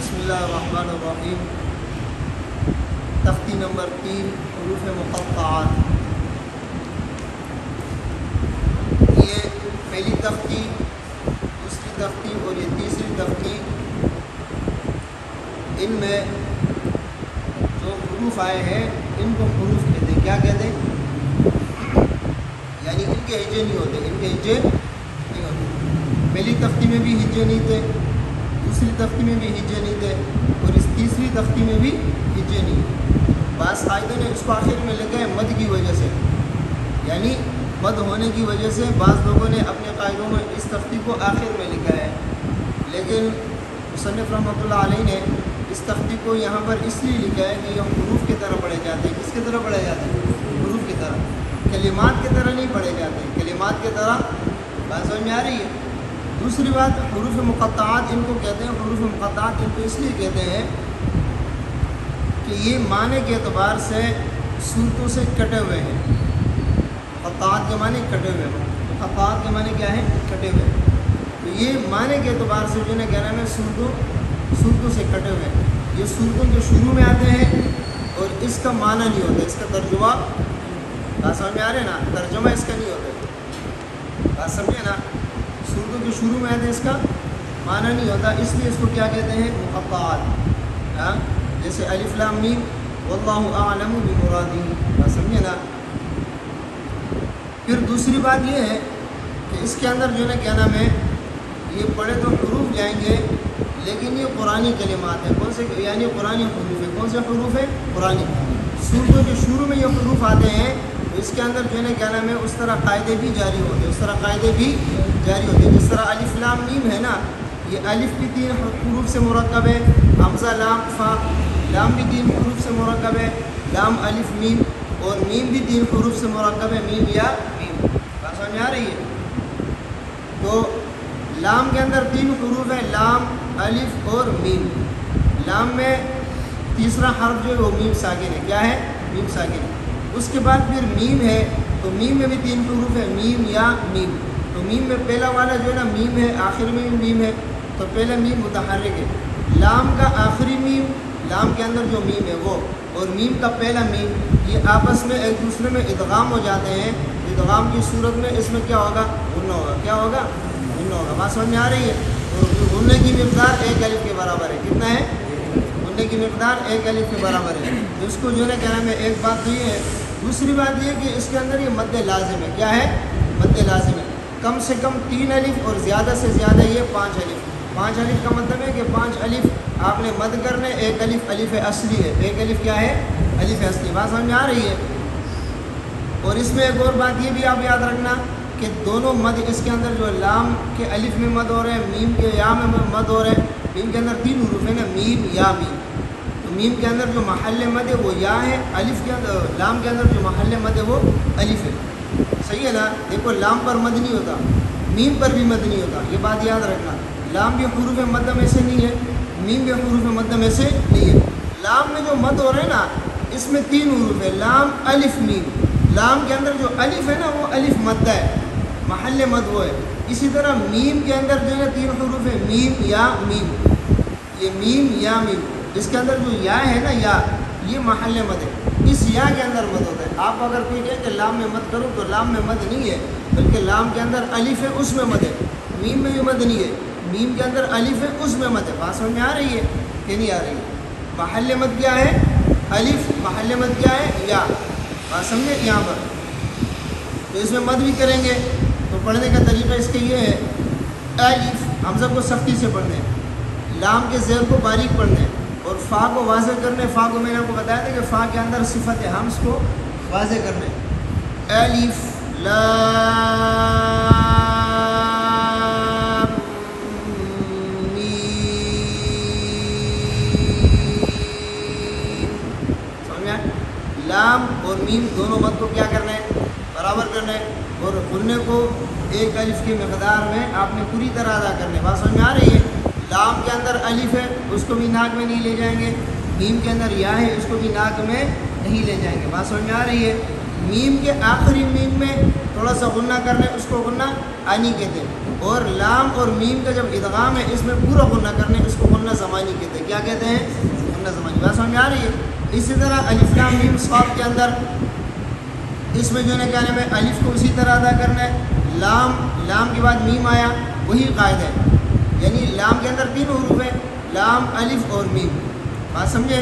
بسم اللہ الرحمن الرحیم۔ تختی نمبر 3 حروف مقطعات۔ یہ پہلی تختی، دوسری تختی اور یہ تیسری تختی، ان میں جو حروف آئے ہیں ان کو حروف کہتے ہیں۔ کیا کہتے ہیں؟ یعنی ان کے ہجے نہیں ہوتے، ان کے ہجے نہیں ہوتے۔ پہلی تختی میں بھی ہجے نہیں تھے، دوسری تختی میں بھی ہجے نہیں تھے، اور اس تیسری تختی میں بھی ہجے نہیں۔ بعض قائدوں نے اس کو آخر میں لگا ہے مد کی وجہ سے، یعنی مد ہونے کی وجہ سے بعض لوگوں نے اپنے قائدوں میں اس تختی کو آخر میں لکھا ہے، لیکن مصنف رحمۃ اللہ علیہ نے اس تختی کو یہاں پر اس لیے لکھا ہے کہ یہ حروف کی طرح پڑھے جاتے ہیں۔ کس کی طرح پڑھے جاتے ہیں؟ حروف کی طرح، کلمات کی طرح نہیں پڑھے جاتے، کلمات کی طرح۔ بات سمجھ میں آ رہی ہے؟ دوسری بات، حروف مقطعات ان کو کہتے ہیں۔ حروف مقطعات ان کو اس لیے کہتے ہیں کہ یہ معنی کے اعتبار سے صورتوں سے کٹے ہوئے ہیں۔ مقطعات کے معنی کٹے ہوئے ہیں۔ مقطعات کے معنی کیا ہیں؟ کٹے ہوئے ہیں۔ تو یہ معنی کے اعتبار سے جو ہے کہہ رہے ہیں صورتوں سے کٹے ہوئے ہیں۔ یہ صورتوں کے شروع میں آتے ہیں اور اس کا معنی نہیں ہوتا، اس کا ترجمہ۔ بات سمجھ میں آ رہے ہیں نا؟ ترجمہ اس کا نہیں ہوتا۔ بات سمجھے نا؟ صورتوں کے شروع میں آتے ہیں، اس کا معنی نہیں ہوتا، اس لیے اس کو کیا کہتے ہیں؟ مقطعات۔ ہاں، جیسے الف لام میم واللہ اعلم بمرادہ۔ بات سمجھے نا؟ پھر دوسری بات یہ ہے کہ اس کے اندر جو ہے کیا نام ہے، یہ پڑھے تو حروف جائیں گے، لیکن یہ قرآنی کلمات ہیں۔ کون سے؟ یعنی قرآنی حروف ہیں۔ کون سے حروف ہیں؟ قرآنی۔ صورتوں کے شروع میں یہ حروف آتے ہیں، تو اس کے اندر جو ہے کیا نام ہے، اس طرح قاعدے بھی جاری ہوتے ہیں، اس طرح قاعدے بھی جاری ہوتے ہیں۔ جس طرح الف لام میم ہے نا، یہ الف بھی 3 حروف سے مرکب ہے، حمزہ لام فا، لام بھی 3 حروف سے مرکب ہے، لام الف میم، اور میم بھی 3 حروف سے مرکب ہے، میم یا میم۔ بات سمجھ میں آ رہی ہے؟ تو لام کے اندر 3 حروف ہیں، لام الف اور میم۔ لام میں تیسرا حرف جو ہے وہ میم ساکن ہے۔ کیا ہے؟ میم ساکن ہے۔ اس کے بعد پھر میم ہے، تو میم میں بھی 3 حروف ہے، میم یا میم۔ تو میم میں پہلا والا جو ہے نا میم ہے، آخر میں بھی میم ہے، تو پہلا میم متحرک ہے۔ لام کا آخری میم، لام کے اندر جو میم ہے وہ، اور میم کا پہلا میم، یہ آپس میں ایک دوسرے میں ادغام ہو جاتے ہیں۔ ادغام کی صورت میں اس میں کیا ہوگا؟ غنہ ہوگا۔ کیا ہوگا؟ غنہ ہوگا۔ بات سمجھ میں آ رہی ہے؟ تو غنہ کی مقدار 1 الف کے برابر ہے۔ کتنا ہے؟ غنہ کی مقدار 1 الف کے برابر ہے۔ تو اس کو جو ہے کہنا ہے، ایک بات تو یہ ہے۔ دوسری بات یہ کہ اس کے اندر یہ مد لازم ہے۔ کیا ہے؟ مد لازم ہے۔ کم سے کم 3 الف اور زیادہ سے زیادہ یہ 5 الف۔ 5 الف کا مطلب ہے کہ 5 الف آپ نے مد کرنے، 1 الف الف اصلی ہے۔ 1 الف کیا ہے؟ الف اصلی۔ بات سمجھ میں آ رہی ہے؟ اور اس میں ایک اور بات یہ بھی آپ یاد رکھنا کہ دونوں مد اس کے اندر جو لام کے الف میں مد ہو رہے ہیں، میم کے یا میں مد ہو رہے ہیں۔ میم کے اندر 3 حروف ہیں نا، میم یا میم۔ تو میم کے اندر جو محل مد ہے وہ یا ہے، الف کے اندر، لام کے اندر جو محل مد ہے وہ الف ہے۔ صحیح ہے نا؟ دیکھو لام پر مد نہیں ہوتا، میم پر بھی مد نہیں ہوتا، یہ بات یاد رکھنا۔ لام بھی حروف مد میں سے نہیں ہے، میم بھی حروف مد میں سے نہیں ہے۔ لام میں جو مد ہو رہے ہیں نا، اس میں 3 حروف ہے، لام الف میم۔ لام کے اندر جو الف ہے نا وہ الف مد ہے، محل مد وہ ہے۔ اسی طرح میم کے اندر جو ہے 3 حروف ہے، میم یا میم۔ یہ میم یا میم، اس کے اندر جو یا ہے نا، یا یہ محل مد ہے، اس یا کے اندر مد ہوتا ہے۔ آپ اگر کوئی کہے کہ لام میں مد کرو تو لام میں مد نہیں ہے، بلکہ لام کے اندر الف ہے، اس میں مد ہے۔ میم میں بھی مد نہیں ہے، میم کے اندر الف ہے، اس میں مد ہے۔ بات سمجھ میں آ رہی ہے کہ نہیں آ رہی ہے؟ محل مد کیا ہے؟ الف۔ محل مد کیا ہے؟ یا۔ بات سمجھے یہاں پر؟ تو اس میں مد بھی کریں گے تو پڑھنے کا طریقہ اس کا یہ ہے، الف حمزہ کو سختی سے پڑھنا ہے، لام کے زیر کو باریک پڑھنا ہے، اور فا کو واضح کرنا ہے۔ فا کو میں نے آپ کو بتایا تھا کہ فا کے اندر صفت حمز کو واضح کرنا ہے۔ الف لام لام اور میم دونوں مد کو کیا کرنا ہے؟ برابر کرنا ہے، اور غنے کو 1 الف کی مقدار میں آپ نے پوری طرح ادا کرنا ہے۔ بات سمجھ میں آ رہی ہے؟ لام کے اندر الف ہے، اس کو بھی ناک میں نہیں لے جائیں گے۔ میم کے اندر یا ہے، اس کو بھی ناک میں نہیں لے جائیں گے۔ بات سمجھ میں آ رہی ہے؟ میم کے آخری میم میں تھوڑا سا غنہ کرنا ہے، اس کو غنہ آنی کہتے ہیں، اور لام اور میم کا جب ادغام ہے اس میں پورا غنہ کرنا ہے، اس کو غنہ زمانی کہتے ہیں. کیا کہتے ہیں؟ غنہ زمانی. بات سمجھ میں آ رہی ہے؟ اسی طرح الف لام میم صاد کے اندر اس میں جو ہے کیا نام ہے الف کو اسی طرح ادا کرنا ہے. لام کے بعد میم آیا, وہی قاعدہ ہے. یعنی لام کے اندر 3 حروف ہیں, لام الف اور میم. بات سمجھے؟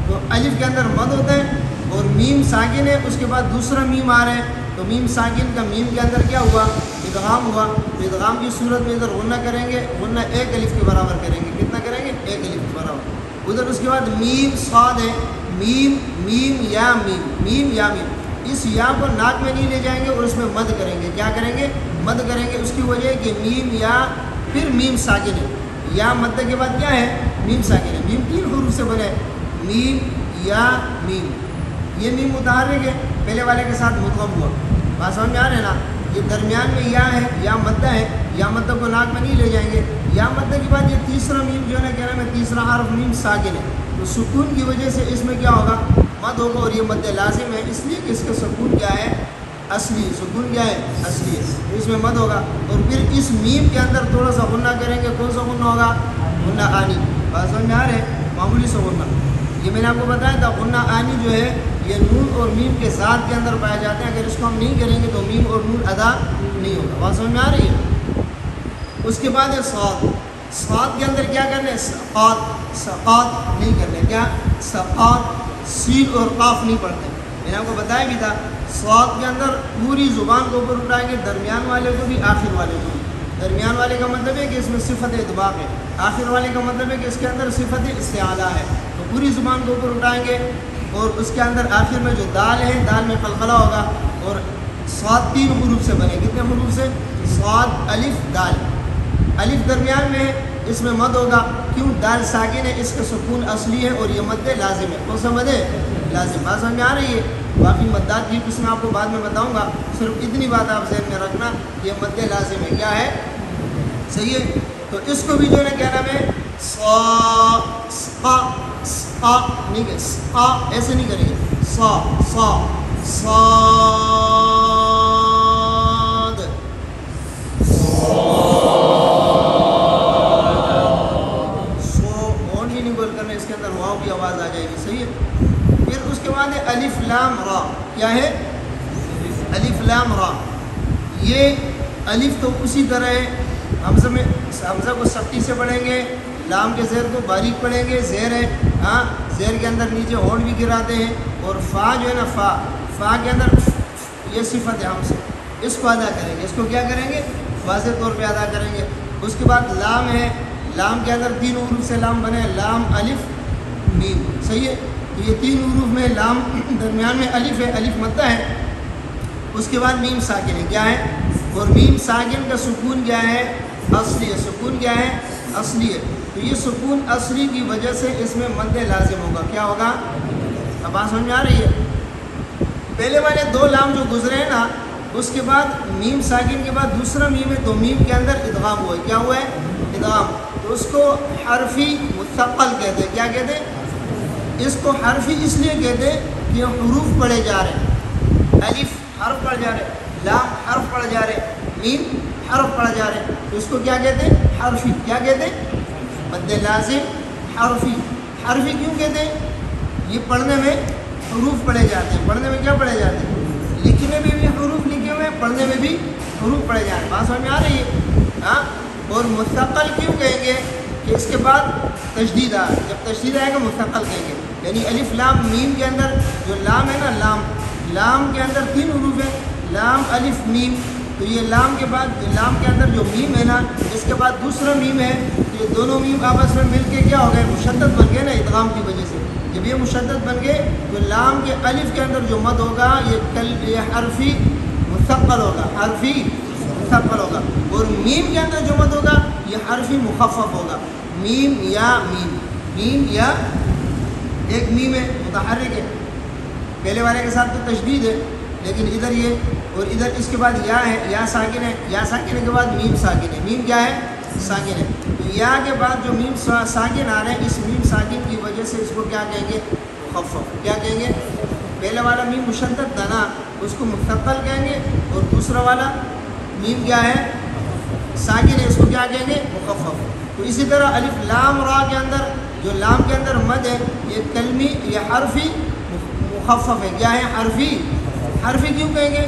تو الف کے اندر مد ہوتا ہے اور میم ساکن ہے, اس کے بعد دوسرا میم آ رہا ہے, تو میم ساکن کا میم کے اندر کیا ہوا؟ ادغام ہوا. تو ادغام کی صورت میں ادھر غنہ کریں گے, غنہ 1 الف کے برابر کریں گے. کتنا کریں گے؟ 1 الف کے برابر. ادھر اس کے بعد میم صاد ہے, میم یا میم. اس یا کو ناک میں نہیں لے جائیں گے اور اس میں مد کریں گے. کیا کریں گے؟ مد کریں گے. اس کی وجہ ہے کہ میم یا پھر میم ساکن ہے. یا مد کے بعد کیا ہے؟ میم ساکن ہے. میم 3 حروف سے بنے, میم یا میم. یہ میم متحرک ہے, پہلے والے کے ساتھ مدغم ہوا. بات سمجھ میں آ رہے ہیں نا؟ یہ درمیان میں یا ہے, یا مدہ ہے. یا مدہ کو ناک میں نہیں لے جائیں گے. یا مدہ کے بعد یہ تیسرا میم جو ہے نا, کہہ رہے ہیں تیسرا حرف میم ساکن ہے. تو سکون کی وجہ سے اس میں کیا ہوگا؟ مد ہوگا, اور یہ مد لازم ہے, اس لیے کہ اس کا سکون کیا ہے؟ اصلی. سکون کیا ہے؟ اصلی ہے. اس میں مد ہوگا. اور پھر اس میم کے اندر تھوڑا سا غنہ کریں گے. کون سا غنہ ہوگا؟ غنہ آنی. بات سمجھ میں آ رہے ہیں؟ معمولی سا غنہ. یہ میں نے آپ کو بتایا تھا, غنہ آنی جو ہے یہ نون اور میم کے ذات کے اندر پائے جاتے ہیں. اگر اس کو ہم نہیں کریں گے تو میم اور نون ادا نہیں ہوگا. بات سمجھ میں آ رہی ہے؟ اس کے بعد ہے صاد. صاد کے اندر کیا کرنا ہے؟ سقات نہیں کرنا. کیا؟ سقات. سین اور قاف نہیں پڑھتے. میں نے آپ کو بتایا بھی تھا, صاد کے اندر پوری زبان کو اوپر اٹھائیں گے, درمیان والے کو بھی آخر والے کو بھی. درمیان والے کا مطلب ہے کہ اس میں صفت اطباق ہے, آخر والے کا مطلب ہے کہ اس کے اندر صفت استعلا ہے. تو پوری زبان کو اوپر اٹھائیں گے, اور اس کے اندر آخر میں جو دال ہے, دال میں قلقلہ ہوگا. اور صاد 3 حروف سے بنے. کتنے حروف سے؟ صاد الف دال. الف درمیان میں ہے, اس میں مد ہوگا. کیوں؟ دال ساکن ہے, اس کا سکون اصلی ہے, اور یہ مد لازم ہے. کون سا مد ہے؟ لازم. بات سمجھ میں آ رہی ہے؟ باقی مدات کی قسم آپ کو بعد میں بتاؤں گا. صرف اتنی بات آپ ذہن میں رکھنا, یہ مد لازم ہے. کیا ہے؟ صحیح ہے. تو اس کو بھی جو ہے نا کیا نام ہے, نہیں کہ ایسے نہیں کریں گے. صاد اس کے اندر واو کی آواز آ جائے گی. صحیح ہے. پھر اس کے بعد ہے الف لام را. کیا ہے؟ الف لام را. یہ الف تو اسی طرح ہے, حمزہ کو سختی سے پڑھیں گے, لام کے زیر کو باریک پڑھیں گے. زیر ہے, ہاں, زیر کے اندر نیچے ہونٹ بھی گراتے ہیں. اور فا جو ہے نا, فا کے اندر یہ صفت ہے ہم سے, اس کو ادا کریں گے. اس کو کیا کریں گے؟ واضح طور پہ ادا کریں گے. اس کے بعد لام ہے, لام کے اندر 3 حروف سے لام بنے, لام الف میم. صحیح ہے. تو یہ 3 حروف میں لام درمیان میں الف ہے, الف مدہ ہے. اس کے بعد میم ساکن ہے. کیا ہے؟ اور میم ساکن کا سکون کیا ہے؟ اصلی ہے. سکون کیا ہے؟ اصلی ہے. تو یہ سکون اصلی کی وجہ سے اس میں مد لازم ہوگا. کیا ہوگا؟ اب بات سمجھ میں آ رہی ہے؟ پہلے والے 2 لام جو گزرے ہیں نا, اس کے بعد میم ساکن کے بعد دوسرا میم ہے, تو میم کے اندر ادغام ہوا ہے. کیا ہوا ہے؟ ادغام. تو اس کو حرفی مثقل کہتے ہیں. کیا کہتے ہیں؟ اس کو حرفی اس لیے کہتے ہیں کہ حروف پڑھے جا رہے ہیں. الف حرف پڑھ جا رہے, لام حرف پڑھ جا رہے, میم حرف پڑھ جا رہے. تو اس کو کیا کہتے ہیں؟ حرفی. کیا کہتے ہیں؟ مد لازم حرفی. حرفی کیوں کہتے ہیں؟ یہ پڑھنے میں حروف پڑھے جاتے ہیں. پڑھنے میں کیا پڑھے جاتے ہیں؟ لکھنے میں بھی حروف لکھے ہوئے ہیں, پڑھنے میں بھی حروف پڑھے جا رہے ہیں. بات سمجھ میں آ رہی ہے؟ ہاں. اور مستقل کیوں کہیں گے؟ کہ اس کے بعد تشدید آ, جب تشدید آئے گا مستقل کہیں گے. یعنی الف لام میم کے اندر جو لام ہے نا, لام کے اندر 3 حروف ہیں, لام الف میم. تو یہ لام کے بعد لام کے اندر جو میم ہے نا, اس کے بعد دوسرا میم ہے. تو یہ دونوں میم آپس میں مل کے کیا ہو گئے؟ مشدد بن گئے نا ادغام کی وجہ سے. جب یہ مشدد بن گئے تو لام کے الف کے اندر جو مد ہوگا یہ حرفی مثقل ہوگا. حرفی مثقل ہوگا. اور میم کے اندر جو مد ہوگا یہ حرفی مخفف ہوگا. میم یا میم. میم یا ایک میم ہے متحرک ہے, پہلے والے کے ساتھ تو تشدید ہے, لیکن ادھر یہ, اور ادھر اس کے بعد یا ہے, یا ساکن ہے. یا ساکن کے بعد میم ساکن ہے. میم کیا ہے؟ ساکن ہے. تو یا کے بعد جو میم ساکن آ رہے ہیں, اس میم ساکن کی وجہ سے اس کو کیا کہیں گے؟ مخفف. کیا کہیں گے؟ پہلا والا میم مشدد تھا نا, اس کو مثقل کہیں گے. اور دوسرا والا میم کیا ہے؟ ساکن ہے, اس کو کیا کہیں گے؟ مخفف. تو اسی طرح الف لام را کے اندر جو لام کے اندر مد ہے یہ کلمی، یہ حرفی مخفف ہے. کیا ہے؟ حرفی. حرفی کیوں کہیں گے؟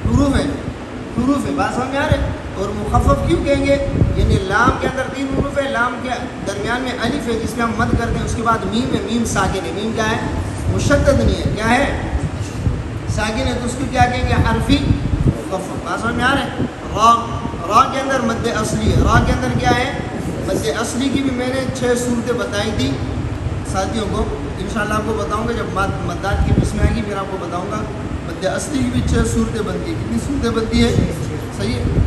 حروف ہے، حروف ہے، بات سمجھ میں آ رہے. اور مخفف کیوں کہیں گے؟ یعنی لام کے اندر 3 حروف ہے، لام کے درمیان میں الف ہے جس میں ہم مد کرتے ہیں، اس کے بعد میم ہے، میم ساکن ہے. میم کیا ہے؟ مشدد نہیں ہے. کیا ہے؟ ساکن ہے. تو اس کو کیا کہیں گے؟ حرفی مخفف. بات سمجھ میں آ رہے. را، را کے اندر مد اصلی ہے. را کے اندر کیا ہے؟ مد اصلی کی بھی میں نے 6 صورتیں بتائی تھی ساتھیوں کو. انشاءاللہ آپ کو بتاؤں گا جب مدات کی قسمیں آئیں گی پھر آپ کو بتاؤں گا. مد اصلی کی بھی 6 صورتیں بنتی ہیں. کتنی صورتیں بنتی ہے؟ صحیح ہے.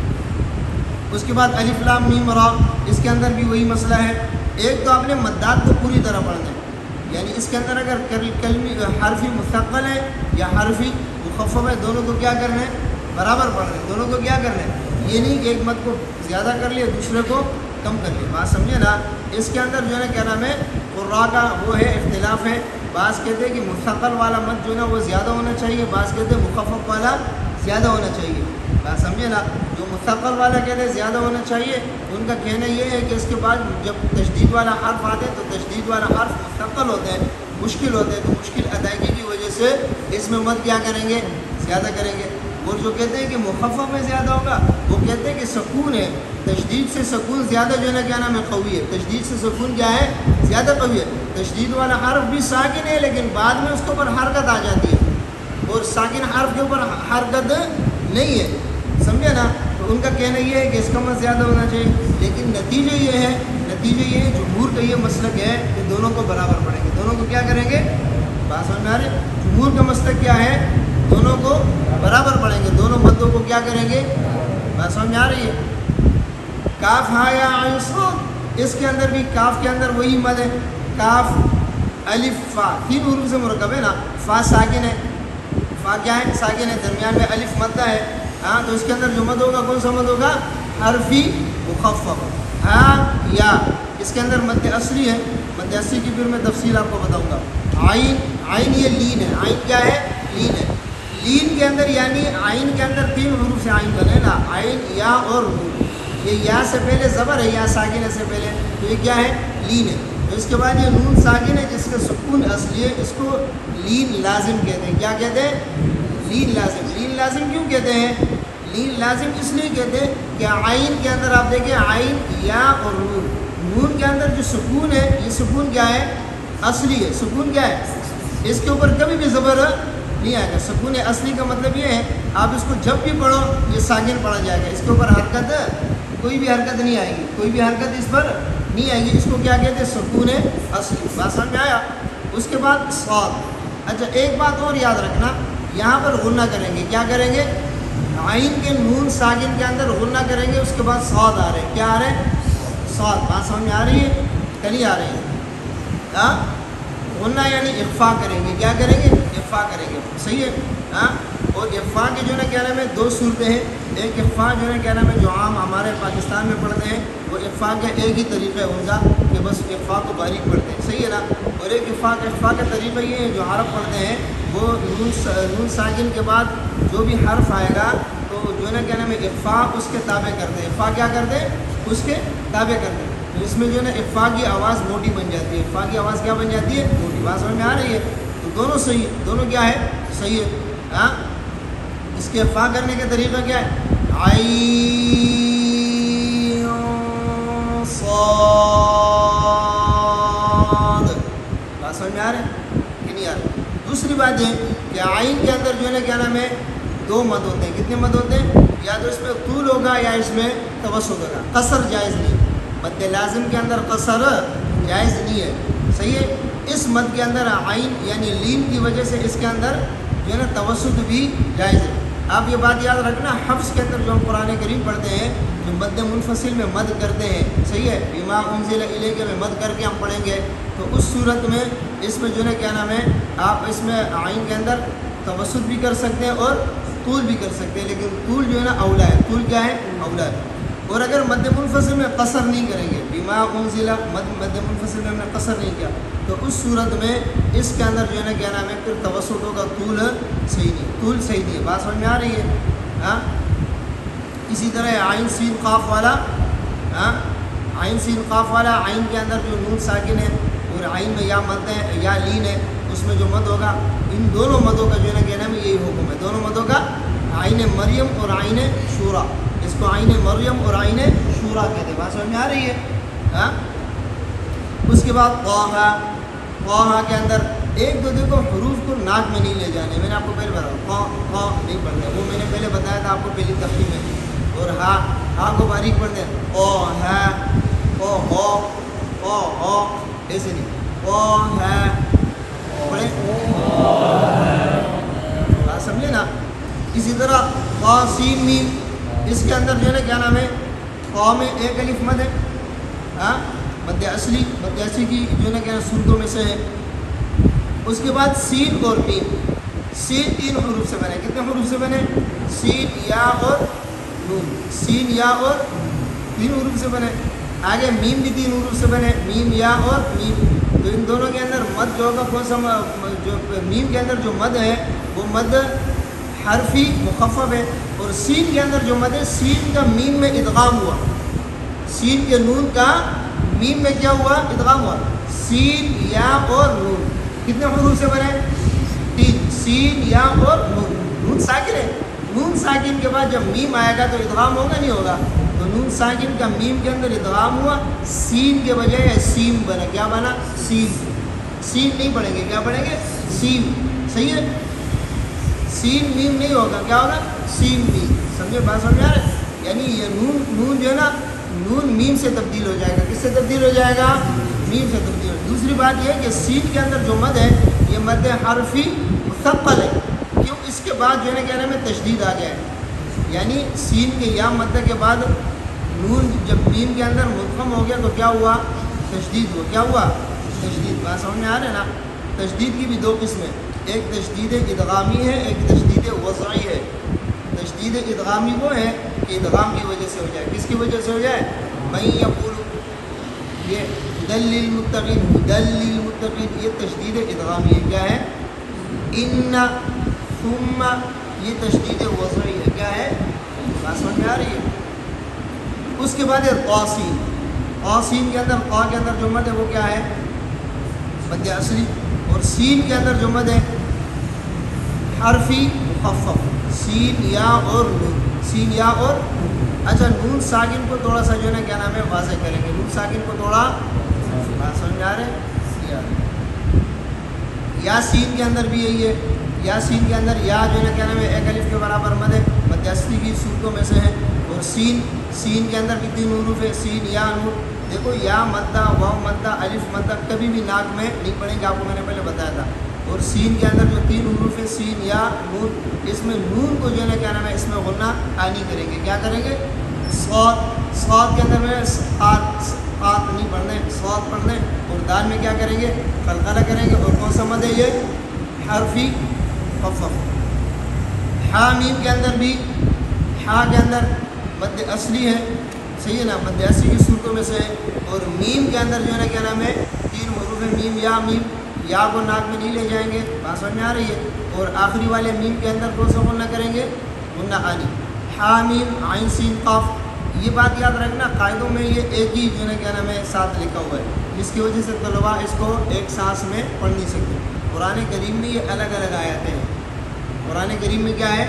اس کے بعد الف لام میم را، اس کے اندر بھی وہی مسئلہ ہے. ایک تو آپ نے مدات کو پوری طرح پڑھنا ہے، یعنی اس کے اندر اگر کلمی حرفی مثقل ہے یا حرفی مخفف ہے، دونوں کو کیا کرنا ہے؟ برابر پڑھنا ہے. دونوں کو کیا کرنا ہے؟ یہ نہیں کہ ایک مد کو زیادہ کر لیا دوسرے کو کم کر لیا. بات سمجھے نا. اس کے اندر جو ہے کیا نام ہے، قراء کا وہ ہے اختلاف ہے. بعض کہتے ہیں کہ مثقل والا مد جو ہے نا وہ زیادہ ہونا چاہیے، بعض کہتے ہیں مخفف والا زیادہ ہونا چاہیے. بات سمجھے نا. جو مثقل والا کہتے ہیں زیادہ ہونا چاہیے، ان کا کہنا یہ ہے کہ اس کے بعد جب تشدید والا حرف آتے ہیں تو تشدید والا حرف مثقل ہوتے ہیں، مشکل ہوتے ہیں، تو مشکل ادائیگی کی وجہ سے اس میں مد کیا کریں گے؟ زیادہ کریں گے. اور جو کہتے ہیں کہ مخفف میں زیادہ ہوگا وہ کہتے ہیں کہ سکون ہے، تشدید سے سکون زیادہ جو ہے نا کیا نام ہے؟ قوی ہے. تشدید سے سکون کیا ہے؟ زیادہ قوی ہے. تشدید والا حرف بھی ساکن ہے لیکن بعد میں اس کے اوپر حرکت آ جاتی ہے، اور ساکن حرف کے اوپر حرکت نہیں ہے. سمجھے نا. تو ان کا کہنا یہ ہے کہ اس کا مد زیادہ ہونا چاہیے، لیکن نتیجہ یہ ہے جمہور کا یہ مسلک ہے کہ دونوں کو برابر پڑھیں گے. دونوں کو کیا کریں گے؟ بات سمجھ میں آ رہی. جمہور کا مسلک کیا ہے؟ دونوں کو برابر پڑھیں گے، دونوں مدوں کو کیا کریں گے؟ بات سمجھ میں آ رہی ہے. کاف ہا یا عین صاد، اس کے اندر بھی کاف کے اندر وہی مد ہے. کاف الف فا 3 حروف سے مرکب ہے نا. فا ساکن ہے، فا کیا ہے؟ ساکن ہے، درمیان میں الف مدہ ہے. ہاں تو اس کے اندر جو مد ہوگا کون سا مد ہوگا؟ حرفی مخفف. ہاں یا اس کے اندر مد اصلی ہے. مد اصلی کی پھر میں تفصیل آپ کو بتاؤں گا. عین، عین یہ لین ہے. عین کیا ہے؟ لین ہے. لین کے اندر یعنی عین کے اندر 3 حروف سے عین بنے نا. عین، یا اور نون. یہ یا سے پہلے زبر ہے، یا ساکن ہے سے پہلے، تو یہ کیا ہے؟ لین ہے. تو اس کے بعد یہ نون ساکن ہے جس کا سکون اصلی ہے، اس کو لین لازم کہتے ہیں. کیا کہتے ہیں؟ لین لازم. لین لازم کیوں کہتے ہیں؟ لین لازم اس لیے کہتے ہیں کہ عین کے اندر آپ دیکھیں عین، یا اور نون. نون کے اندر جو سکون ہے یہ سکون کیا ہے؟ اصلی ہے. سکون کیا ہے؟ اس کے اوپر کبھی بھی زبر نہیں آئے گا. سکون اصلی کا مطلب یہ ہے آپ اس کو جب بھی پڑھو یہ ساکن پڑھا جائے گا. اس کے اوپر حرکت، کوئی بھی حرکت نہیں آئے گی، کوئی بھی حرکت اس پر نہیں آئے گی. اس کو کیا کہتے ہیں؟ سکون اصلی. بات سمجھ میں آیا. اس کے بعد صاد. اچھا ایک بات اور یاد رکھنا، یہاں پر غنہ کریں گے. کیا کریں گے؟ عین کے نون ساکن کے اندر غنہ کریں گے. اس کے بعد صاد آ رہے ہیں. کیا آ رہے ہیں؟ صاد. بات سمجھ میں آ رہی ہے؟ کلی آ رہی ہے. ہاں غنہ یعنی اخفا کریں گے. کیا کریں گے؟ اخفا کریں گے. صحیح ہے. ہاں اور اخفا کے جو ہے نا کیا نام ہے 2 صورتیں ہیں. ایک اخفا جو ہے کیا نام ہے جو عام ہمارے پاکستان میں پڑھتے ہیں، وہ اخفا کا ایک ہی طریقہ ہے ان کا کہ بس اخفا کو باریک پڑھتے ہیں. صحیح ہے نا. اور ایک اخفا کا طریقہ یہ ہے جو عرب پڑھتے ہیں، وہ نون ساکن کے بعد جو بھی حرف آئے گا تو جو ہے نا کیا نام ہے اخفا اس کے تابع کرتے ہیں. اخفا کیا کرتے ہیں؟ اس کے تابع کرتے ہیں. تو اس میں جو ہے نا اخفا کی آواز موٹی بن جاتی ہے. اخفا کی آواز کیا بن جاتی ہے؟ موٹی. بات سمجھ میں آ رہی ہے. تو دونوں صحیح ہے. دونوں کیا ہے؟ صحیح ہے. ہاں اس کے اخفا کرنے کا طریقہ کیا ہے؟ عین صاد. بات سمجھ میں آ رہے ہیں کہ نہیں آ رہے؟ دوسری بات یہ کہ عین کے اندر جو ہے نا کیا نام ہے 2 مد ہوتے ہیں. کتنے مد ہوتے ہیں؟ یا تو اس میں طول ہوگا یا اس میں توسط ہوگا. قصر جائز نہیں. مد لازم کے اندر قصر جائز نہیں ہے. صحیح ہے. اس مد کے اندر عین یعنی لین کی وجہ سے اس کے اندر جو ہے نا توسط بھی جائز ہے. آپ یہ بات یاد رکھنا، حفظ کے اندر جو ہم قرآن کریم پڑھتے ہیں جو مد منفصل میں مد کرتے ہیں، صحیح ہے، بما انزل الیک میں مد کر کے ہم پڑھیں گے، تو اس صورت میں اس میں جو ہے کیا نام ہے آپ اس میں عین کے اندر توسط بھی کر سکتے ہیں اور طول بھی کر سکتے ہیں، لیکن طول جو ہے نا اولا ہے. طول کیا ہے؟ اولا ہے. اور اگر مد منفصل میں قصر نہیں کریں گے، بما انزل مد منفصل میں ہم نے قصر نہیں کیا، تو اس صورت میں اس کے اندر جو ہے نا کیا نام ہے پھر توسط ہوگا. طول صحیح نہیں. طول صحیح نہیں ہے. بات سمجھ میں آ رہی ہے؟ ہاں اسی طرح عین سین قاف والا، ہاں عین سین قاف والا عین کے اندر جو نون ساکن ہے اور عین میں یا مد ہے یا لین ہے اس میں جو مد ہوگا، ان دونوں مدوں کا جو ہے نا کہنا میں یہی حکم ہے، دونوں مدوں کا، عین مریم اور عین شورا، اس کو عین مریم اور عین شورا کہتے ہیں۔ بات سمجھ میں آ رہی ہے؟ ہاں۔ اس کے بعد طٰہٰ، طٰہٰ کے اندر ایک دو دیکھو حروف کو ناک میں نہیں لے جانے، میں نے آپ کو پہلے بتایا طٰ نہیں پڑھنا، وہ میں نے پہلے بتایا تھا آپ کو پہلی تفصیل میں، اور ہاں کو باریک پڑھتے ہیں، او ہے او ہو او ہو، ایسے نہیں، او ہے پڑھے، بات سمجھے نا۔ اسی طرح طا سین میم، اس کے اندر جو ہے نا کیا نام ہے، طا میں ایک الف مد ہے، ہاں مد اصلی، مد اصلی کی جو ہے نا کیا صورتوں میں سے ہے۔ اس کے بعد سین اور میم، سین 3 حروف سے بنے، کتنے حروف سے بنے؟ سین یا اور نون، سین یا اور 3 حروف سے بنے۔ آگے میم بھی 3 حروف سے بنے، میم یا اور میم، تو ان دونوں کے اندر مد جو ہوگا کون سا، جو میم کے اندر جو مد ہے وہ مد حرفی مخفف ہے، اور سین کے اندر جو مد ہے سین کا میم میں ادغام ہوا، سین کے نون کا میم میں کیا ہوا؟ ادغام ہوا۔ سین یا اور نون کتنے حروف سے بنے؟ 3، سین یا اور نون، نون ساکن ہے، نون ساکن کے بعد جب میم آئے گا تو ادغام ہوگا نہیں ہوگا، تو نون ساکن کا میم کے اندر ادغام ہوا، سین کے بجائے سیم بنا، کیا بنا؟ سین، سین نہیں پڑھیں گے، کیا پڑھیں گے؟ سین، صحیح ہے، سین میم نہیں ہوگا، کیا ہوگا؟ سین میم، سمجھے بات سمجھ آ رہا ہے؟ یعنی یہ نون جو ہے نا، نون میم سے تبدیل ہو جائے گا، کس سے تبدیل ہو جائے گا؟ میم سے تبدیل ہو۔ دوسری بات یہ ہے کہ سین کے اندر جو مد ہے یہ مد حرفی مثقل ہے، کیوں؟ اس کے بعد جو ہے نا کہنے میں تشدید آ گیا ہے، یعنی سین کے یا مد کے بعد نون جب میم کے اندر مدغم ہو گیا تو کیا ہوا؟ تشدید ہوا، کیا ہوا؟ تشدید، بات سمجھ میں آ رہا ہے نا؟ تشدید کی بھی 2 قسمیں، ایک تشدید ادغامی ہے، ایک تشدید وضعی ہے۔ تشدید ادغامی وہ ہے کہ ادغام کی وجہ سے ہو جائے، کس کی وجہ سے ہو جائے؟ من یقول، یہ ہدی للمتقین، ہدی للمتقین، یہ تشدید ادغامی ہے، کیا ہے؟ ان ثم، یہ تشدید وضعی ہے، کیا ہے؟ بات سمجھ میں آ رہی ہے؟ اس کے بعد ہے طاسین، طاسین کے اندر طا کے اندر جو مد ہے وہ کیا ہے؟ مد اصلی، اور سین کے اندر جو مد ہے حرفی مخفف، سین یا اور نون، سین یا اور، اچھا نون ساکن کو تھوڑا سا جو ہے نا کیا نام ہے واضح کریں گے، نون ساکن کو تھوڑا، بات سمجھ میں آ رہے ہیں؟ یا سین کے اندر بھی یہی ہے، یا سین کے اندر یا جو ہے نا کیا نام ہے ایک الف کے برابر مد ہے، مد اصلی کی صورتوں میں سے ہے، اور سین کے اندر کتنی حروف ہے؟ سین یا نون، دیکھو یا مدہ، واو مدہ، الف مدہ کبھی بھی ناک میں نہیں پڑھیں گے، آپ کو میں نے پہلے بتایا تھا۔ اور سین کے اندر جو 3 حروف ہے سین یا نون، اس میں نون کو جو ہے نا کیا نام ہے اس میں غنہ آنی کریں گے، کیا کریں گے؟ صاد، صاد کے اندر میں صاد نہیں پڑھنے، صاد پڑھنے، اور دال میں کیا کریں گے؟ قلقلہ کریں گے، اور کون سا مد ہے یہ؟ حرفی مخفف۔ ہا میم کے اندر بھی، ہا کے اندر مد اصلی ہے، صحیح ہے نا، مد اصلی کی صورتوں میں سے ہے، اور میم کے اندر جو ہے نا کیا نام ہے 3 حروف ہے، میم یا، میم یا کو ناک میں نہیں لے جائیں گے، بات سمجھ میں آ رہی ہے؟ اور آخری والے میم کے اندر کون سا غنہ کریں گے؟ غنہ آنی۔ ہا میم عین سین قاف، یہ بات یاد رکھنا قاعدوں میں یہ ایک ہی جو ہے نا کیا نام ہے ساتھ لکھا ہوا ہے، جس کی وجہ سے طلباء اس کو ایک سانس میں پڑھ نہیں سکتے۔ قرآن کریم میں یہ الگ الگ آیتیں ہیں، قرآن کریم میں کیا ہے؟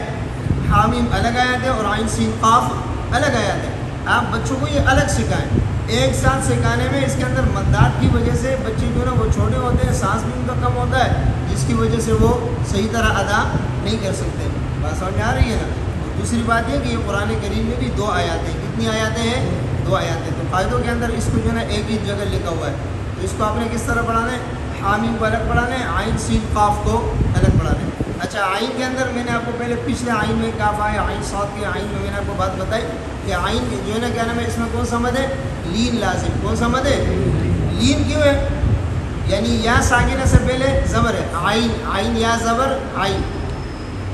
ہا میم الگ آیت ہے اور عین سین قاف الگ آیت ہے۔ آپ بچوں کو یہ الگ سکھائیں، ایک ساتھ سکھانے میں اس کے اندر مدات کی وجہ سے بچے جو نا وہ چھوٹے ہوتے ہیں، سانس بھی ان کا کم ہوتا ہے، جس کی وجہ سے وہ صحیح طرح ادا نہیں کر سکتے۔ بات سمجھ میں آ رہی ہے نا؟ اور دوسری بات یہ کہ یہ قرآن کریم میں بھی 2 آیاتیں، کتنی آیاتیں ہیں؟ 2 آیاتیں، تو قاعدوں کے اندر اس کو جو ہے نا ایک ہی جگہ لکھا ہوا ہے، تو اس کو آپ نے کس طرح پڑھانا ہے؟ حامیم کو الگ پڑھانا ہے، عین سین قاف کو الگ پڑھانا ہے۔ اچھا عین کے اندر میں نے آپ کو پہلے پچھلے عین میں کاف آیا، عین صاد کے عین میں نے آپ کو بات بتائی کہ عین جو ہے نا کیا نام ہے اس میں کون سا مد ہے؟ لین لازم، کون سا مد ہے؟ لین کیوں ہے؟ یعنی یا ساکنہ سے پہلے زبر ہے، عین، عین یا زبر عین،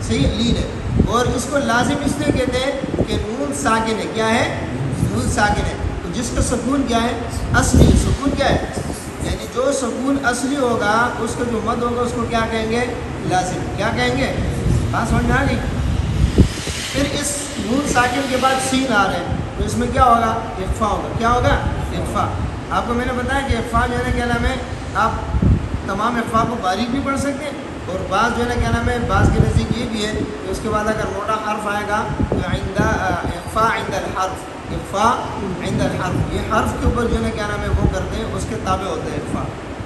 صحیح لین ہے، اور اس کو لازم اس لیے کہتے ہیں کہ نون ساکن ہے، کیا ہے؟ نون ساکن ہے، تو جس کا سکون کیا ہے؟ اصلی سکون کیا ہے؟ یعنی جو سکون اصلی ہوگا اس کا جو مد ہوگا اس کو کیا کہیں گے؟ لازم، کیا کہیں گے؟ بات سمجھ میں آ گئی؟ پھر اس نون ساکن کے بعد سین آ رہے ہیں تو اس میں کیا ہوگا؟ اخفا ہوگا، کیا ہوگا؟ اخفا. آپ کو میں نے بتایا کہ اخفا جو ہے نا کیا نام ہے آپ تمام اخفا کو باریک بھی پڑھ سکتے ہیں, اور بعض جو ہے نا کیا نام ہے بعض کے نزدیک یہ بھی ہے کہ اس کے بعد اگر موٹا حرف آئے گا تو اخفا عند الحرف, اخفا عند الحرف, یہ حرف کے اوپر جو ہے نا کیا نام ہے وہ کرتے ہیں, اس کے تابع ہوتے ہیں اخفا,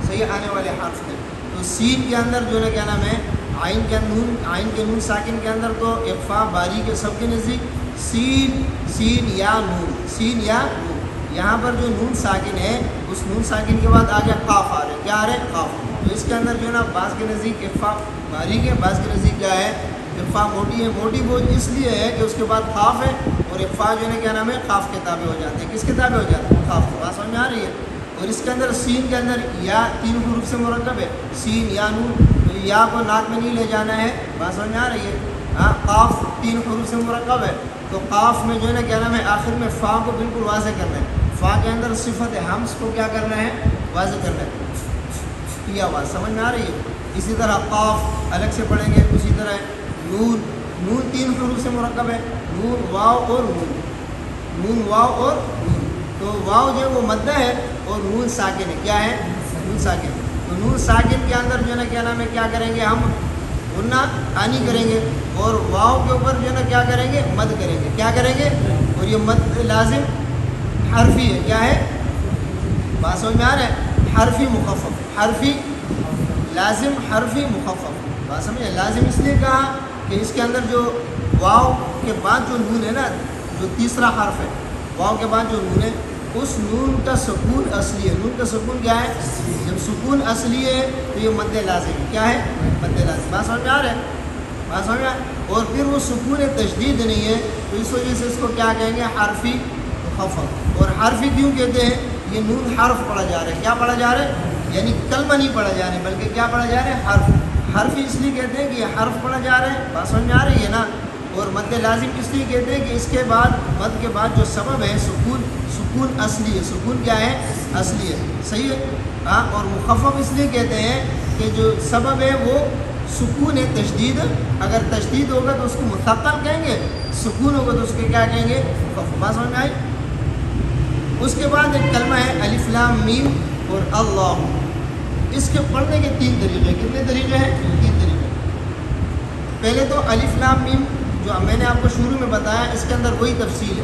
صحیح آنے والے حرف کے. تو سین کے اندر جو ہے نا کیا نام ہے عین کے نون ساکن کے اندر تو اخفا باریک ہے سب کے نزدیک, سین یا نون, سین یا نون. یہاں پر جو نون ساکن ہے اس نون ساکن کے بعد آگے قاف آ رہے ہیں, کیا آ رہے ہیں قاف. تو اس کے اندر جو ہے نا بعض کے نزدیک اخفا باریک ہے, بعض کے نزدیک کیا ہے اخفا موٹی ہے. موٹی وہ اس لیے ہے کہ اس کے بعد قاف ہے, اور اخفا جو ہے نا کیا نام ہے قاف کے تابع ہو جاتے ہیں. کس کے تابع ہو جاتے ہیں؟ قاف. بات سمجھ میں آ رہی ہے. اور اس کے اندر سین کے اندر یا 3 حروف سے مرکب ہے, سین یا نون, تو یا کو ناک میں نہیں لے جانا ہے. بات سمجھ میں آ رہی ہے. ہاں قاف 3 حروف سے مرکب ہے, تو قاف میں جو ہے نا کیا نام ہے آخر میں فا کو بالکل واضح کرنا ہے. فا کے اندر صفت حمز کو کیا کرنا ہے واضح کرنا ہے, یہ آواز سمجھ میں آ رہی ہے. اسی طرح قاف الگ سے پڑھیں گے. اسی طرح نون 3 حروف سے مرکب ہے, نون واو اور نون, نون واو اور نون. تو واو جو ہے وہ مدہ ہے اور نون ساکن ہے. کیا ہے نون ساکن. تو نون ساکن کے اندر جو ہے نا کیا نام ہے کیا کریں گے ہم غنہ آنی کریں گے, اور واو کے اوپر جو ہے نا کیا کریں گے مد کریں گے. کیا کریں گے, اور یہ مد لازم حرفی ہے. کیا ہے بات سمجھ میں آ رہا ہے, حرفی مخفف, حرفی لازم حرفی مخفف. بات سمجھے, لازم اس لیے کہا کہ اس کے اندر جو واو کے بعد جو نون ہے نا, جو تیسرا حرف ہے, واو کے بعد جو نون ہے اس نون کا سکون اصلی ہے. نون کا سکون کیا ہے, جب سکون اصلی ہے تو یہ مد لازم ہے. کیا ہے مد لازم. بات سمجھ میں آ رہا ہے, بات سمجھ میں. اور پھر وہ سکون تشدید نہیں ہے, تو اس وجہ سے اس کو کیا کہیں گے حرفی مخفف. اور حرفی کیوں کہتے ہیں, یہ نون حرف پڑھا جا رہا ہے. کیا پڑھا جا رہا ہے, یعنی کلمہ نہیں پڑھا جا رہا ہے بلکہ کیا پڑھا جا رہا ہے حرف. حرفی اس لیے کہتے ہیں کہ یہ حرف پڑھا جا رہا ہے. بات سمجھ میں آ رہی ہے نا. اور مد لازم اس لیے کہتے ہیں کہ اس کے بعد مد کے بعد جو سبب ہے سکون اصلی ہے. سکون کیا ہے اصلی ہے, صحیح ہے. ہاں, اور مخفف اس لیے کہتے ہیں کہ جو سبب ہے وہ سکون ہے تشدید. اگر تشدید ہوگا تو اس کو مثقل کہیں گے, سکون ہوگا تو اس کو کیا کہیں گے مخفف. بات سمجھ میں آئی. اس کے بعد ایک کلمہ ہے الف لام میم اور اللہ. اس کے پڑھنے کے 3 طریقے. کتنے طریقے ہیں 3 طریقے. پہلے تو الف لام میم جو میں نے آپ کو شروع میں بتایا اس کے اندر وہی تفصیل ہے.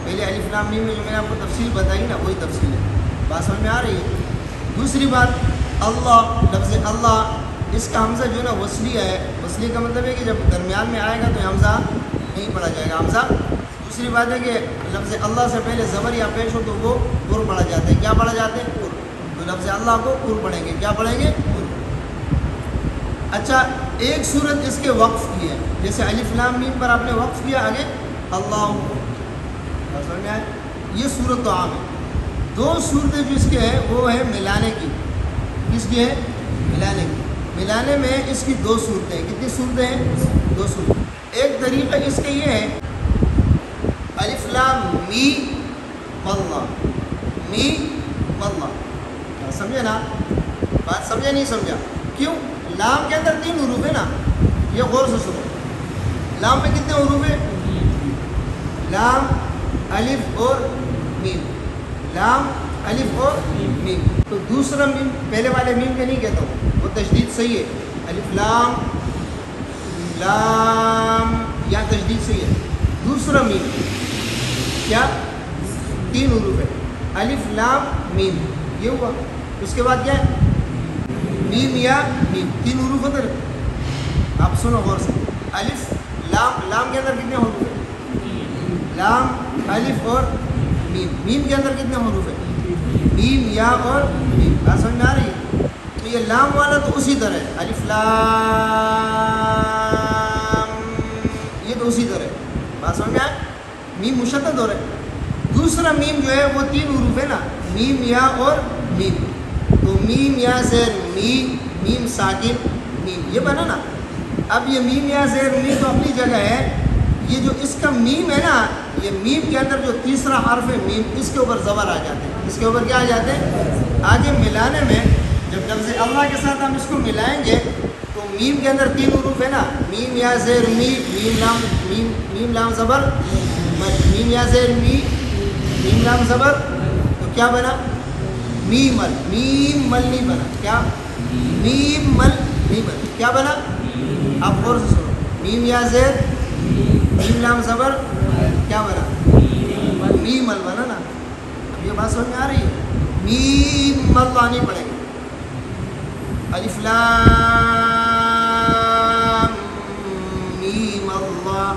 پہلے الف لام میم میں جو میں نے آپ کو تفصیل بتائی نا وہی تفصیل ہے. بات سمجھ میں آ رہی ہے. دوسری بات اللہ, لفظ اللہ اس کا حمزہ جو ہے نا وصلی ہے. وصلی کا مطلب ہے کہ جب درمیان میں آئے گا تو حمزہ نہیں پڑھا جائے گا حمزہ. دوسری بات ہے کہ لفظ اللہ سے پہلے زبر یا پیش ہو تو وہ پر پڑھا جاتا ہے. کیا پڑھا جاتا ہے پر. تو لفظ اللہ کو پر پڑھیں گے. کیا پڑھیں گے پر. اچھا, ایک صورت اس کے وقف کی ہے, جیسے الف لام میم پر آپ نے وقف کیا آگے اللہ. سمجھ میں آئے, یہ صورت تو عام ہے. 2 صورتیں جو اس کے ہیں وہ ہے ملانے کی. کس کی ہے ملانے کی. ملانے میں اس کی 2 صورتیں. کتنی صورتیں ہیں 2 صورتیں. ایک طریقہ اس کا یہ ہے الف لام می ملا, می ملا. سمجھے نا بات, سمجھا نہیں سمجھا. کیوں, لام کے اندر 3 حروف ہے نا. یہ غور سے سنو, لام میں کتنے حروف ہیں, لام الف اور میم, لام الف اور میم. تو دوسرا میم پہلے والے میم کے نہیں کہتا ہوں, وہ تشدید صحیح ہے. الف لام لام یا تشدید صحیح ہے. دوسرا میم کیا 3 حروف ہے, الف لام میم, یہ ہوا. اس کے بعد کیا ہے میم یا میم, 3 حروف ہوتے ہیں. آپ سنو غور سے, الف لام, لام کے اندر کتنے حروف ہیں, لام الف اور میم. میم کے اندر کتنے حروف ہیں, میم یا اور میم. بات سمجھ میں آ رہی ہے. تو یہ لام والا تو اسی طرح ہے, الف لام, یہ تو اسی طرح ہے. بات سمجھ میں آئے. میم مشدد ہو رہا ہے. دوسرا میم جو ہے وہ 3 حروف ہے نا, میم یا اور میم. تو میم یا زیر میم, میم ساکن میم, یہ بنا نا. اب یہ میم یا زیر میم تو اپنی جگہ ہے. یہ جو اس کا میم ہے نا, یہ میم کے اندر جو تیسرا حرف ہے میم, اس کے اوپر زبر آ جاتے ہیں. اس کے اوپر کیا آ جاتے ہیں. آگے ملانے میں جب لفظ اللہ کے ساتھ ہم اس کو ملائیں گے تو میم کے اندر 3 حروف ہے نا, میم یا زیر می, میم لام, میم لام زبر, میم یا زیر می, میم لام زبر. تو کیا بنا؟ میمل. میم مل نہیں بنا. کیا؟ میم مل نہیں بنا. کیا بنا؟ اب غور سے سنو. میم یا زیر میم لام زبر کیا بنا؟ میمل بنا نا. اب یہ بات سمجھ میں آ رہی ہے؟ میم مل آنی پڑے گی. الف لام میم اللہ.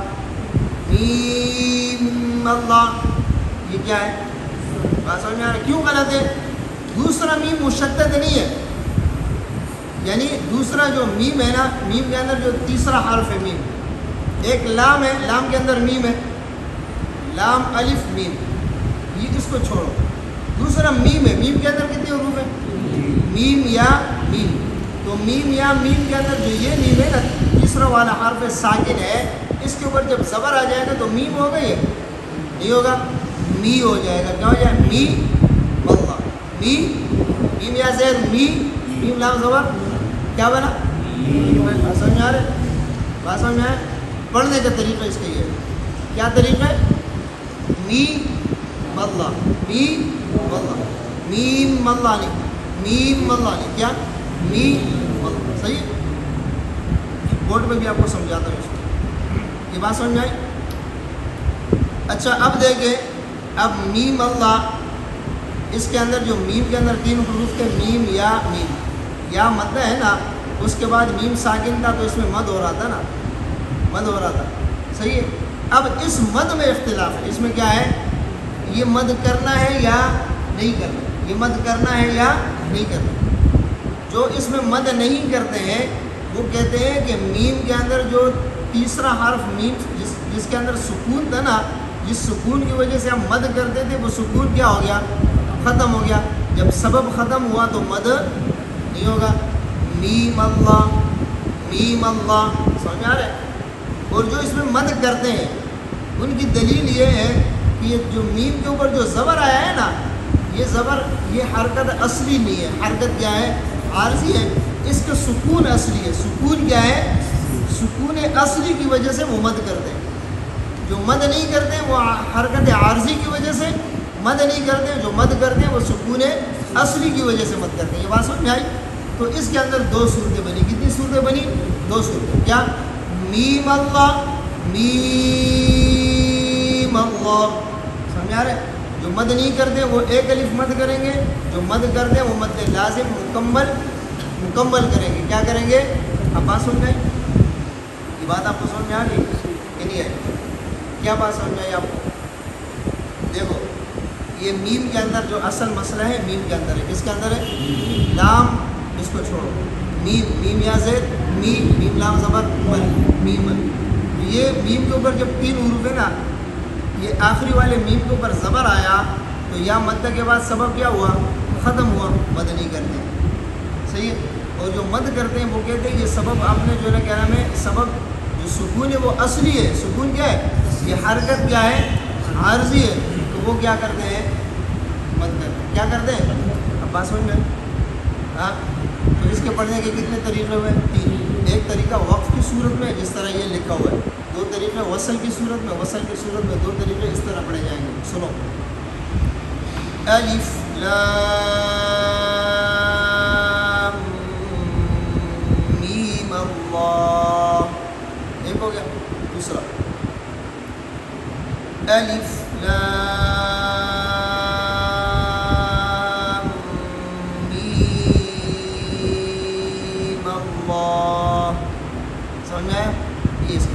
میم اللہ یہ کیا ہے؟ بات سمجھ میں آ رہا ہے؟ کیوں غلط ہے؟ دوسرا میم مشدد نہیں ہے. یعنی دوسرا جو میم ہے نا، میم کے اندر جو تیسرا حرف ہے میم، ایک لام ہے، لام کے اندر میم ہے، لام الف میم، یہ اس کو چھوڑو. دوسرا میم ہے. میم کے اندر کتنے حروف ہیں؟ میم یا میم. تو میم یا میم کے اندر جو یہ میم ہے نا، تیسرا والا حرف ساکن ہے، اس کے اوپر جب زبر آ جائے گا تو میم ہوگا. یہ نہیں ہوگا، می ہو جائے گا. کیا ہو جائے؟ می اللہ. می میم یا زیر می میم لام زبر کیا بنا؟ بات سمجھ میں آ رہے؟ بات سمجھ میں آئے؟ پڑھنے کا طریقہ اس کا یہ ہے. کیا طریقہ ہے؟ می اللہ می اللہ میم اللہ نہیں میم اللہ نہیں. کیا؟ می اللہ. صحیح ہے. بورڈ میں بھی آپ کو سمجھاتا ہوں اس کو. یہ بات سمجھ میں آئی؟ اچھا اب دیکھیں. اب میم اللہ اس کے اندر جو میم کے اندر 3 حروف تھے، میم یا میم، یا مد ہے نا، اس کے بعد میم ساکن تھا تو اس میں مد ہو رہا تھا نا، مد ہو رہا تھا. صحیح ہے. اب اس مد میں اختلاف ہے. اس میں کیا ہے؟ یہ مد کرنا ہے یا نہیں کرنا؟ یہ مد کرنا ہے یا نہیں کرنا؟ جو اس میں مد نہیں کرتے ہیں وہ کہتے ہیں کہ میم کے اندر جو تیسرا حرف میم جس کے اندر سکون تھا نا، جس سکون کی وجہ سے ہم مد کرتے تھے، وہ سکون کیا ہو گیا؟ ختم ہو گیا. جب سبب ختم ہوا تو مد نہیں ہوگا. میم اللہ میم اللہ. سمجھ میں آ رہا ہے؟ اور جو اس میں مد کرتے ہیں ان کی دلیل یہ ہے کہ یہ جو میم کے اوپر جو زبر آیا ہے نا، یہ زبر یہ حرکت اصلی نہیں ہے. حرکت کیا ہے؟ عارضی ہے. اس کا سکون اصلی ہے. سکون کیا ہے؟ سکون اصلی کی وجہ سے وہ مد کرتے ہیں. جو مد نہیں کرتے ہیں وہ حرکت عارضی کی وجہ سے مد نہیں کرتے ہیں. جو مد کرتے ہیں وہ سکون اصلی کی وجہ سے مد کرتے ہیں. یہ بات سمجھ میں آئی؟ تو اس کے اندر 2 صورتیں بنی. کتنی صورتیں بنی؟ 2 صورتیں. کیا؟ میم اللہ میم اللہ. سمجھ آ رہا ہے؟ جو مد نہیں کرتے وہ ایک الف مد کریں گے، جو مد کرتے ہیں وہ مد لازم مکمل کریں گے. کیا کریں گے؟ اب بات سمجھ میں آئی؟ یہ بات آپ کو سمجھ میں آ گئی کہ نہیں آئی؟ کیا بات سمجھ میں آئی آپ کو؟ دیکھو یہ میم کے اندر جو اصل مسئلہ ہے میم کے اندر ہے. کس کے اندر ہے؟ لام اس کو چھوڑو. میم میم یا زید میم میم لام زبر مل میم مل. یہ میم کے اوپر جب 3 حروف ہے نا، یہ آخری والے میم کے اوپر زبر آیا تو یا مد کے بعد سبب کیا ہوا؟ ختم ہوا. مد نہیں کرتے. صحیح ہے. اور جو مد کرتے ہیں وہ کہتے ہیں یہ سبب آپ نے جو ہے کیا نام ہے، سبب جو سکون ہے وہ اصلی ہے. سکون کیا ہے؟ یہ حرکت کیا ہے؟ عارضی ہے. تو وہ کیا کرتے ہیں؟ مد کرتے ہیں. کیا کرتے ہیں؟ اب بات سمجھ میں. ہاں تو اس کے پڑھنے کے کتنے طریقے ہوئے؟ 3. ایک طریقہ وقف کی صورت میں جس طرح یہ لکھا ہوا ہے. 2 طریقے وصل کی صورت میں. وصل کی صورت میں 2 طریقے اس طرح پڑھے جائیں گے. سنو. الف لام میم اللہ. ایک ہو گیا. دوسرا الف لام میم اللہ. سمجھ میں آیا؟ یہ اس کے